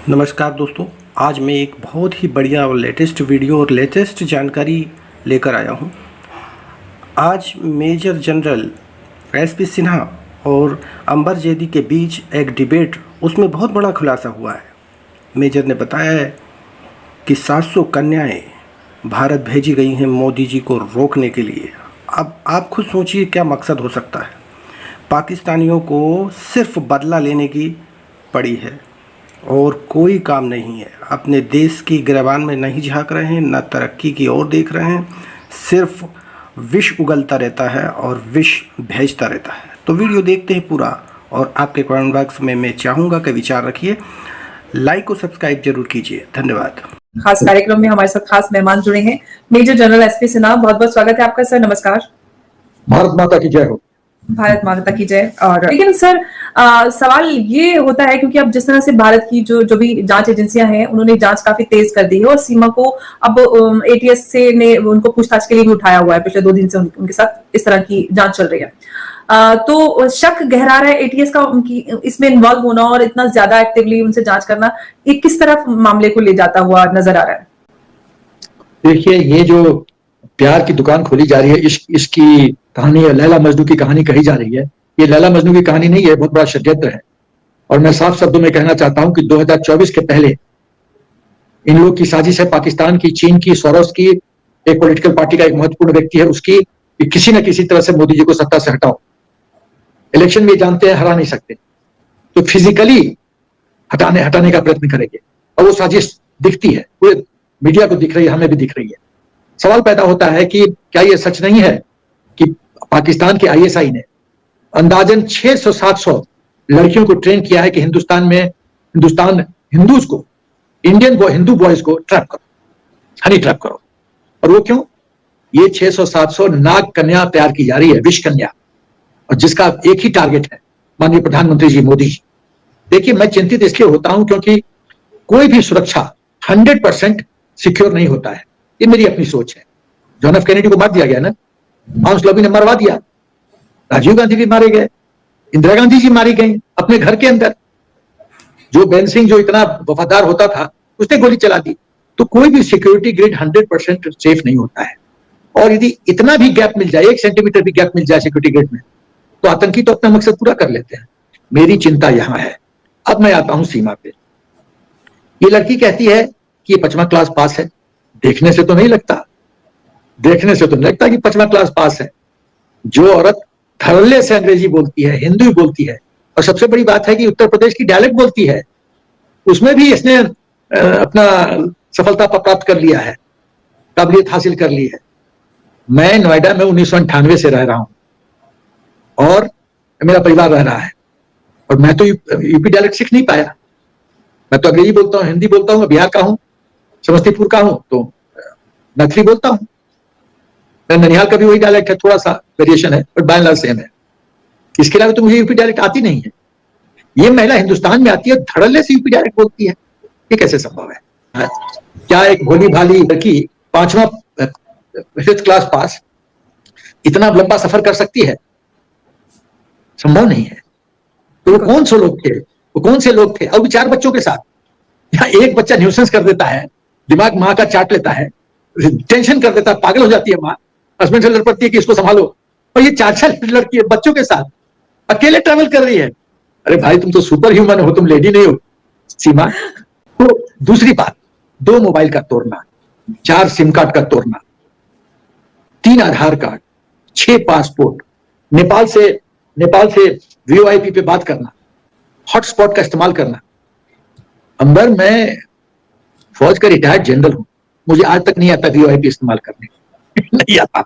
नमस्कार दोस्तों। आज मैं एक बहुत ही बढ़िया और लेटेस्ट वीडियो और लेटेस्ट जानकारी लेकर आया हूं। आज मेजर जनरल एसपी सिन्हा और अंबर जेदी के बीच एक डिबेट, उसमें बहुत बड़ा खुलासा हुआ है। मेजर ने बताया है कि 700 कन्याएं भारत भेजी गई हैं मोदी जी को रोकने के लिए। अब आप खुद सोचिए क्या मकसद हो सकता है। पाकिस्तानियों को सिर्फ बदला लेने की पड़ी है और कोई काम नहीं है। अपने देश की गिरबान में नहीं झांक रहे हैं, न तरक्की की ओर देख रहे हैं। सिर्फ विष उगलता रहता है और विष भेजता रहता है। तो वीडियो देखते हैं पूरा, और आपके कमेंट बॉक्स में मैं चाहूँगा कि विचार रखिए। लाइक और सब्सक्राइब जरूर कीजिए। धन्यवाद। खास कार्यक्रम में हमारे साथ खास मेहमान जुड़े हैं मेजर जनरल एसपी सिन्हा। बहुत बहुत स्वागत है आपका सर। नमस्कार। भारत माता की जय हो। भारत माता की जय। और लेकिन सर सवाल ये होता है, क्योंकि अब जिस तरह से भारत की जो भी जांच एजेंसियां हैं, उन्होंने जांच काफी तेज कर दी है और सीमा को अब एटीएस से ने उनको पूछताछ के लिए भी उठाया हुआ है। पिछले 2 दिन से उनके साथ इस तरह की जांच चल रही है। तो शक गहरा रहा है एटीएस का उनकी इसमें इन्वॉल्व होना और इतना ज्यादा एक्टिवली उनसे जांच करना। ये किस तरफ मामले को ले जाता हुआ नजर आ रहा है? देखिए, ये जो प्यार की दुकान खोली जा रही है, इसकी कहानी है, लैला मजनू की कहानी कही जा रही है। ये लैला मजनू की कहानी नहीं है, बहुत बड़ा षड्यंत्र है। और मैं साफ शब्दों में कहना चाहता हूं कि 2024 के पहले इन लोग की साजिश है, पाकिस्तान की, चीन की, सोरोस की, एक पॉलिटिकल पार्टी का एक महत्वपूर्ण व्यक्ति है उसकी, कि किसी न किसी तरह से मोदी जी को सत्ता से हटाओ। इलेक्शन में जानते हैं हरा नहीं सकते, तो फिजिकली हटाने का प्रयत्न करेंगे। और वो साजिश दिखती है, पूरे मीडिया को दिख रही है, हमें भी दिख रही है। सवाल पैदा होता है कि क्या ये सच नहीं है कि पाकिस्तान के आईएसआई ने अंदाजन 600-700 लड़कियों को ट्रेन किया है कि हिंदूज को, हिंदू बॉयज को ट्रैप करो, हनी ट्रैप करो। और वो क्यों? ये 600-700 नाग कन्या तैयार की जा रही है, विष कन्या, और जिसका एक ही टारगेट है, माननीय प्रधानमंत्री जी मोदी जी। देखिए, मैं चिंतित इसलिए होता हूं क्योंकि कोई भी सुरक्षा 100% सिक्योर नहीं होता है। ये मेरी अपनी सोच है। जॉन एफ कैनेडी को मार दिया गया ना, हाउस लॉबी ने मरवा दिया, राजीव गांधी भी मारे गए, इंदिरा गांधी जी मारी गई अपने घर के अंदर। जो बेन सिंह जो इतना वफादार होता था, उसने गोली चला दी। तो कोई भी सिक्योरिटी ग्रिड 100% सेफ नहीं होता है। और यदि इतना भी गैप मिल जाए, 1 सेंटीमीटर भी गैप मिल जाए सिक्योरिटी ग्रिड में, तो आतंकी तो अपना मकसद पूरा कर लेते हैं। मेरी चिंता यहां है। अब मैं आता हूं सीमा पे। ये लड़की कहती है कि ये 5वां क्लास पास है। देखने से तो नहीं लगता कि 5वां क्लास पास है। जो औरत धड़ल्ले से अंग्रेजी बोलती है, हिंदी बोलती है, और सबसे बड़ी बात है कि उत्तर प्रदेश की डायलेक्ट बोलती है, उसमें भी इसने अपना सफलता प्राप्त कर लिया है, काबिलियत हासिल कर ली है। मैं नोएडा में 1998 से रह रहा हूं और मेरा परिवार रह रहा है, और मैं तो यूपी डायलेक्ट सीख नहीं पाया। मैं तो अंग्रेजी बोलता हूँ, हिंदी बोलता हूँ, मैं बिहार का हूँ, समस्तीपुर का हूं, तो मैथिली बोलता हूं। मैं ननिहाल का भी वही डायलेक्ट है, थोड़ा सा वेरिएशन है, पर बाय एंड लार्ज सेम है। इसके अलावा तो मुझे यूपी डायलेक्ट आती नहीं है। ये महिला हिंदुस्तान में आती है, धड़ल्ले से यूपी डायलेक्ट बोलती है। ये कैसे संभव है? क्या एक भोली भाली लड़की 5th क्लास पास इतना लंबा सफर कर सकती है? संभव नहीं है। तो वो कौन से लोग थे? और 4 बच्चों के साथ, यहाँ एक बच्चा न्यूसेंस कर देता है, दिमाग माँ का चाट लेता है, टेंशन कर देता है, पागल हो जाती है माँ, हस्बैंड से लड़ पड़ती है कि इसको संभालो। और ये 4 लड़की है बच्चों के साथ अकेले ट्रैवल कर रही है। अरे भाई, तुम तो सुपर ह्यूमन हो, तुम लेडी नहीं हो सीमा। तो दूसरी बात, 2 मोबाइल का तोड़ना, 4 सिम कार्ड का तोड़ना, 3 आधार कार्ड, 6 पासपोर्ट, नेपाल से वीओआईपी पे बात करना, हॉटस्पॉट का इस्तेमाल करना। अंबर, मैं फौज का रिटायर्ड जनरल हूं, मुझे आज तक नहीं आता वीओआईपी इस्तेमाल करने नहीं आता।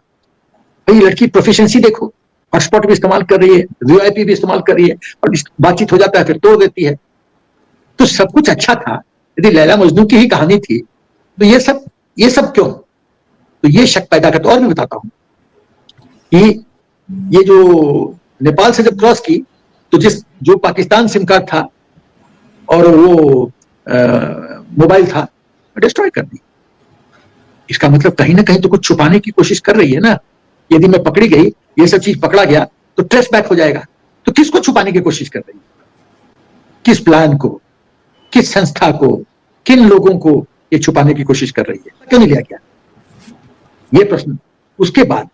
ये लड़की प्रोफिशिएंसी देखो, हॉटस्पॉट भी इस्तेमाल कर रही है, वीओआईपी भी इस्तेमाल कर रही है, और बातचीत हो जाता है फिर तोड़ देती है। तो सब कुछ अच्छा था। यदि लैला मजनू की ही कहानी थी, तो ये सब क्यों? तो ये शक पैदा करता। और मैं बताता हूं कि ये जो नेपाल से जब क्रॉस की, तो जो पाकिस्तान सिम कार्ड था और वो मोबाइल था, डिस्ट्रॉय कर दी। इसका मतलब कहीं ना कहीं तो कुछ छुपाने की कोशिश कर रही है ना। यदि मैं पकड़ी गई, ये सब चीज पकड़ा गया, तो ट्रेस बैक हो जाएगा। तो किसको छुपाने की कोशिश कर रही है? किस प्लान को? किस संस्था को, किन लोगों को ये छुपाने की कोशिश कर रही है, क्यों नहीं लिया गया, ये प्रश्न। उसके बाद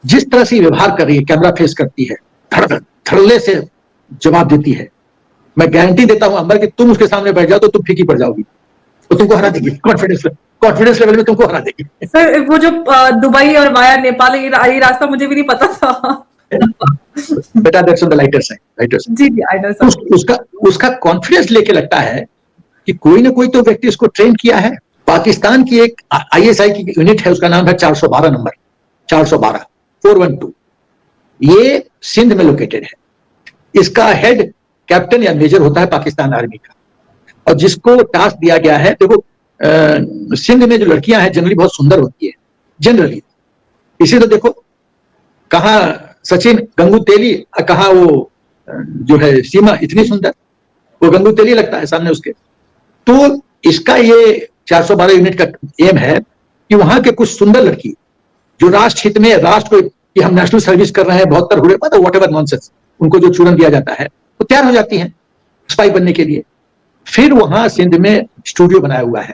जिस तरह से व्यवहार कर रही है, कैमरा फेस करती है, धड़ल्ले से जवाब देती है, मैं गारंटी देता हूं अंबर कि तुम उसके सामने बैठ जाओ तो तुम फीकी पड़ जाओगी, तो तुमको हरा देगी, कॉन्फिडेंस लेवल में तुमको हरा देगी। सर वो जो दुबई और वाया नेपाल ये रास्ता मुझे भी नहीं पता था। बेटा that's on the lighter side. जी जी, आई नो सर। उसका कॉन्फिडेंस लेके लगता है कि कोई ना कोई तो व्यक्ति इसको ट्रेन किया है। पाकिस्तान की एक आईएसआई की यूनिट है, उसका नाम है 412 नंबर, 412 ये सिंध में लोकेटेड है। इसका हेड कैप्टन या मेजर होता है पाकिस्तान आर्मी का, और जिसको टास्क दिया गया है, देखो सिंध में जो लड़कियां हैं जनरली बहुत सुंदर होती है, जनरली। इसी तो देखो कहा सचिन गंगूतेली, कहा वो जो है सीमा इतनी सुंदर, वो गंगूतेली लगता है सामने उसके। तो इसका ये 412 यूनिट का एम है कि वहां के कुछ सुंदर लड़की जो राष्ट्र हित में, राष्ट्र को कि हम नेशनल सर्विस कर रहे हैं, 72 हुए, मतलब व्हाटएवर नॉनसेंस, उनको जो चूरन दिया जाता है, वो तैयार हो जाती हैं स्पाई बनने के लिए। फिर वहां सिंध में स्टूडियो बनाया हुआ है,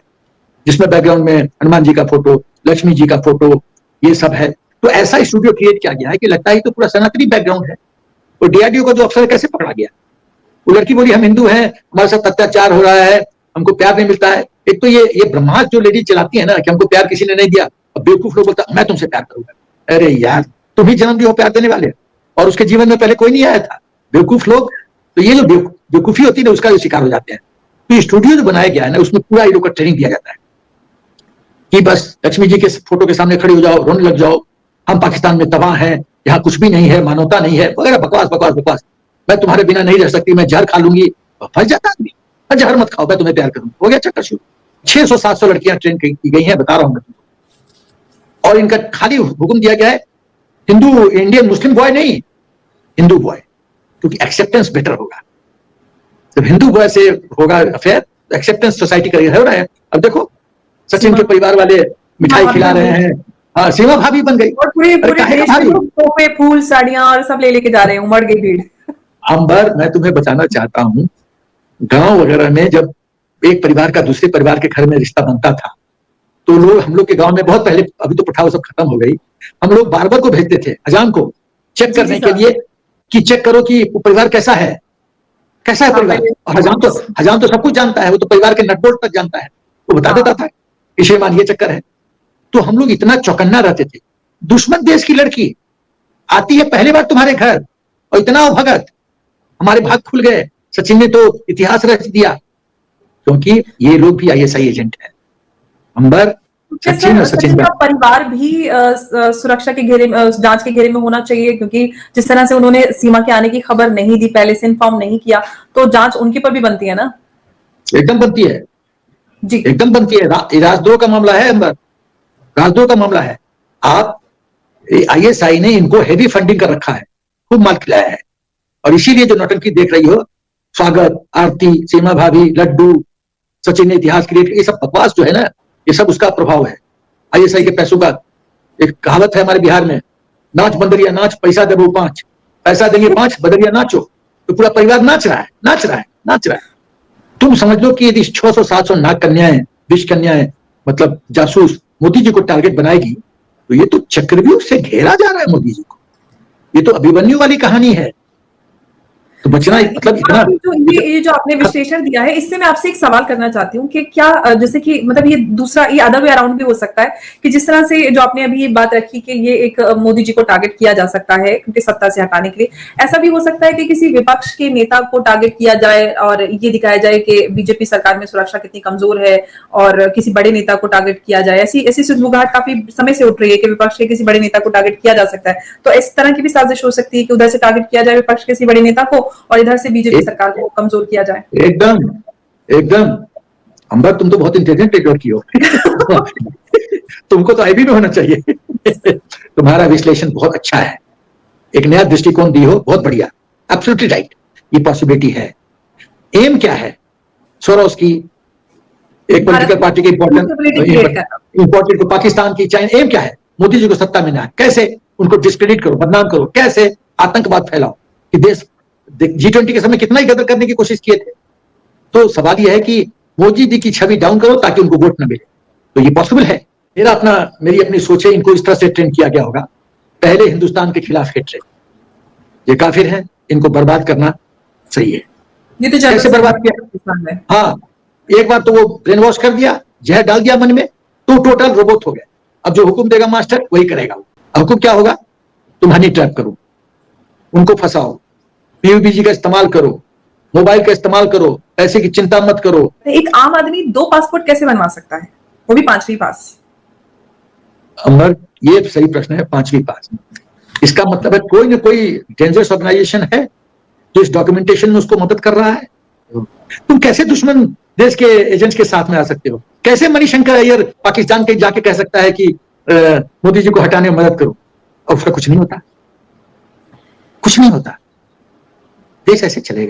जिसमें बैकग्राउंड में हनुमान जी का फोटो, लक्ष्मी जी का फोटो, ये सब है। तो ऐसा स्टूडियो क्रिएट किया गया है कि लगता है तो पूरा सनातनी बैकग्राउंड है। और डीआरडीओ का जो अफसर कैसे पकड़ा गया, वो लड़की बोली हम हिंदू हैं, हमारे साथ अत्याचार हो रहा है, हमको प्यार नहीं मिलता है। एक तो ये ब्रह्मास्त्र जो लेडी चलाती है ना कि हमको प्यार किसी ने नहीं दिया, अब बेवकूफ लोग बोलता मैं तुमसे प्यार करूंगा। अरे यार, तुम ही जन्म दिए हो प्यार देने वाले, और उसके जीवन में पहले कोई नहीं आया था। बेवकूफ लोग, तो ये जो बेवकूफी होती है ना, उसका जो शिकार हो जाते हैं। तो स्टूडियो जो बनाया गया है ना, उसमें पूरा ये लोग का ट्रेनिंग दिया जाता है कि बस लक्ष्मी जी के फोटो के सामने खड़े हो जाओ, रोने लग जाओ, हम पाकिस्तान में तबाह हैं, यहाँ कुछ भी नहीं है, मानवता नहीं है, वगैरह बकवास बकवास बकवास। मैं तुम्हारे बिना नहीं रह सकती, मैं जहर खा लूंगी। फंस जाता आदमी, जहर मत खाओ, मैं तुम्हें प्यार करूंगा, हो गया चक्कर शुरू। 600-700 लड़कियां ट्रेन की गई हैं, बता रहा हूं मैं तुमको। और इनका खाली हुक्म दिया गया है हिंदू, इंडियन मुस्लिम बॉय नहीं, हिंदू बॉय, क्योंकि एक्सेप्टेंस बेटर होगा। जब हिंदू बॉय से होगा अफेयर, एक्सेप्टेंस सोसाइटी करेगा, हो रहा है। अब देखो सचिन के परिवार वाले मिठाई खिला रहे हैं, हाँ, सीमा भाभी बन गई, और पूरे देश में तोहफे, फूल, साड़ियां और सब ले लेके जा रहे हैं, उमड़ गई भीड़। अंबर, मैं तुम्हें बताना चाहता हूँ, गांव वगैरह में जब एक परिवार का दूसरे परिवार के घर में रिश्ता बनता था, तो लोग, हम लोग के गांव में बहुत पहले, अभी तो प्रथा सब खत्म हो गई, हम लोग बार्बर को भेजते थे, हजाम को चेक करने के लिए कि चेक करो कि परिवार कैसा है, कैसा है परिवार। और हजाम तो सब कुछ जानता है, वो तो परिवार के नटबोल्ट तक जानता है, वो बता देता था कि श्रीमान ये चक्कर है। तो हम लोग इतना चौकन्ना रहते थे, दुश्मन देश की लड़की आती है पहली बार तुम्हारे घर, और इतना भगत, हमारे भाग खुल गए। सचिन ने तो इतिहास रच दिया, क्योंकि ये लोग भी आईएसआई एजेंट है। अंबर, सचिन का परिवार भी सुरक्षा के घेरे में, जांच के घेरे में होना चाहिए, क्योंकि जिस तरह से उन्होंने सीमा के आने की खबर नहीं दी, पहले से इन्फॉर्म नहीं किया, तो जांच उनके पर भी बनती है ना। एकदम बनती है जी, एकदम बनती है। राजद्रोह का मामला है अंबर, राजद्रोह का मामला है। आप आईएसआई ने इनको हेवी फंडिंग कर रखा है, खूब माल खिलाया है, और इसीलिए जो नौटंकी देख रही हो, स्वागत, आरती, सीमा भाभी, लड्डू, सचिन ने इतिहास क्रिएट, ये सब बकवास जो है ना, ये सब उसका प्रभाव है, आईएसआई के पैसों का। एक कहावत है हमारे बिहार में, नाच बंदरिया नाच, पैसा देबो 5, पैसा देंगे 5, बंदरिया नाचो। तो पूरा परिवार नाच रहा है, नाच रहा है, नाच रहा है। तुम समझ लो कि यदि 600-700 नाग कन्याएं, विष कन्याएं, मतलब जासूस मोदी जी को टारगेट बनाएगी, तो ये तो चक्रव्यूह से घेरा जा रहा है मोदी जी को। ये तो अभिमन्यु वाली कहानी है। तो बचना मतलब इतना, ये जो आपने विश्लेषण दिया है, इससे मैं आपसे एक सवाल करना चाहती हूँ कि क्या, जैसे कि मतलब ये दूसरा, ये अदर वे अराउंड भी हो सकता है कि जिस तरह से जो आपने अभी ये बात रखी कि ये एक मोदी जी को टारगेट किया जा सकता है क्योंकि सत्ता से हटाने के लिए, ऐसा भी हो सकता है कि किसी विपक्ष के नेता को टारगेट किया जाए और ये दिखाया जाए कि बीजेपी सरकार में सुरक्षा कितनी कमजोर है, और किसी बड़े नेता को टारगेट किया जाए। ऐसी सुगबुगाहट काफी समय से उठ रही है कि विपक्ष के किसी बड़े नेता को टारगेट किया जा सकता है। तो इस तरह की भी साजिश हो सकती है कि उधर से टारगेट किया जाए विपक्ष के किसी बड़े नेता को, और इधर से बीजेपी सरकार को कमजोर किया जाए। एकदम एकदम अंबर, तुम तो बहुत इंटेलिजेंट लड़की हो। तुमको तो आईबी में होना चाहिए। तुम्हारा विश्लेषण बहुत अच्छा है, एक नया दृष्टिकोण दी हो, बहुत बढ़िया, एब्सोल्युटली राइट। ये पॉसिबिलिटी है। एम क्या है सोरोस की, एक पॉलिटिकल पार्टी की इंपॉर्टेंट को, पाकिस्तान की, चाइना, एम क्या है? मोदी जी को सत्ता में ना, कैसे उनको डिस्क्रेडिट करो, बदनाम करो, कैसे आतंकवाद फैलाओ। कि देश G20 के समय कितना ही गदर करने की कोशिश किए थे, तो सवाल यह है कि मोदी जी की छवि डाउन करो ताकि उनको वोट न मिले। तो ये पॉसिबल है। मेरी अपनी सोच है, इनको इस तरह से ट्रेन किया गया होगा, पहले हिंदुस्तान के खिलाफ हेट्रेड, ये काफिर हैं, इनको बर्बाद करना सही है। ये तो कैसे बर्बाद किया? हाँ, एक बार तो वो ब्रेन वॉश कर दिया, जहर डाल दिया मन में, तो टोटल रोबोट हो गया। अब जो हुक्म देगा मास्टर वही करेगा। हुक्म क्या होगा? तुम हनी ट्रैप करो, उनको फंसाओ, पीयूबीजी का इस्तेमाल करो, मोबाइल का इस्तेमाल करो, पैसे की चिंता मत करो। एक आम आदमी 2 पासपोर्ट कैसे बनवा सकता है, वो भी 5वीं पास? अमर, ये सही प्रश्न है, 5वीं पास। इसका मतलब है कोई ना कोई डेंजरस ऑर्गेनाइजेशन है जो इस डॉक्यूमेंटेशन में उसको मदद कर रहा है। तुम कैसे दुश्मन देश के एजेंट्स के साथ में आ सकते हो? कैसे मणिशंकर अय्यर पाकिस्तान के जाके कह सकता है कि मोदी जी को हटाने में मदद करो, और उसका कुछ नहीं होता, कुछ नहीं होता। देश ऐसे चलेगा।